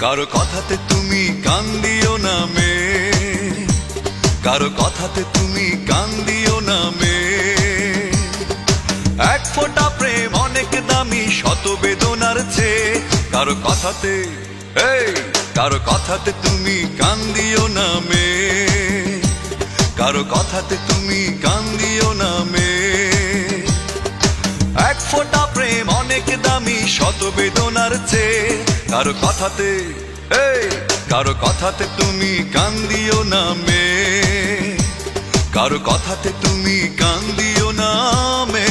কারো কথাতে তুমি কান দিও না মে, কারো কথাতে তুমি কান দিও না মে। এক ফোঁটা প্রেম অনেক দামি শত বেদনার চেয়ে। কারো কথাতে, এই কারো কথাতে তুমি কান দিও না মে, কারো কথাতে তুমি কান দিও না মে। এক ফোঁটা প্রেম অনেক দামি শত বেদনার চেয়ে। কারো কথাতে, এই কারো কথাতে তুমি কান দিও না মে, কারো কথাতে তুমি কান দিও না মে।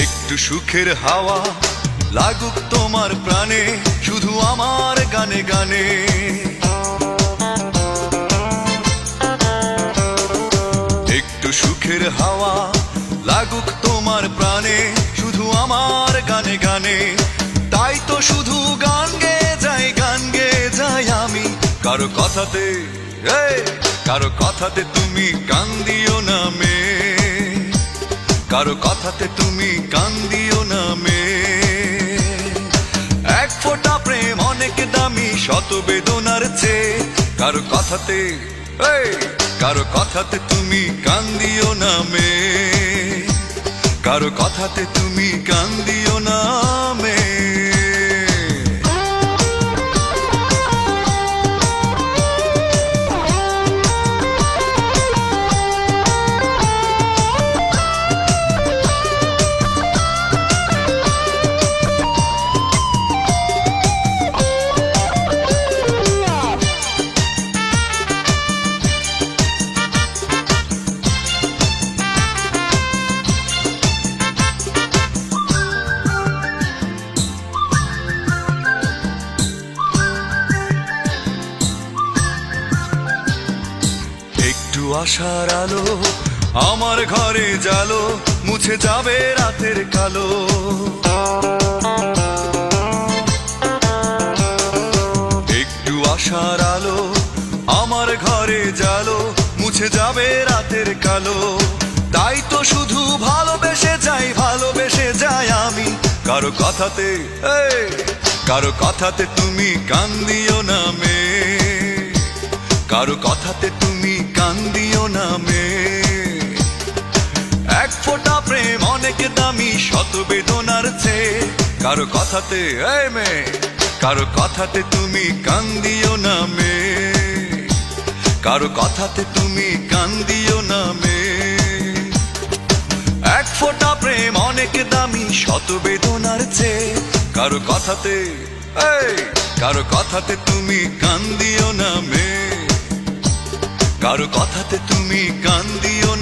একটু সুখের হাওয়া লাগুক তোমার প্রাণে, শুধু আমার গানে গানে। একটু সুখের হাওয়া লাগুক তোমার প্রাণে, শুধু আমার গানে গানে। তাই তো শুধু গান গেয়ে যাই, গান গেয়ে যাই আমি। কারো কথাতে, এই কারো কথাতে তুমি কান দিও না মে, কারো কথাতে তুমি কান দিও না মে। এক ফোঁটা প্রেম অনেক দামি শত বেদনার চেয়ে। কারো কথাতে, এই কারো কথাতে তুমি কান দিও না মে, কারো কথাতে তুমি কান দিও না মে। একটু আশার আলো আমার ঘরে জালো, মুছে যাবে রাতের কালো। একটু আশার আলো আমার ঘরে জালো, মুছে যাবে রাতের কালো। তাই তো শুধু ভালোবেসে যাই, ভালোবেসে যাই আমি। কারো কথাতে, এই কারো কথাতে তুমি কান দিও না মে, কারো কথাতে তুমি কান দিও না মে। এক ফোঁটা প্রেম অনেক দামি শত বেদনার চেয়ে। কারো কথাতে, এই মে কারো কথাতে তুমি কান দিও না মে, কারো কথাতে তুমি কান দিও না মে। এক ফোঁটা প্রেম অনেক দামি শত বেদনার চেয়ে। কারো কথাতে, এই কারো কথাতে তুমি কান দিও না মে, কারো কথাতে তুমি কান দিও না।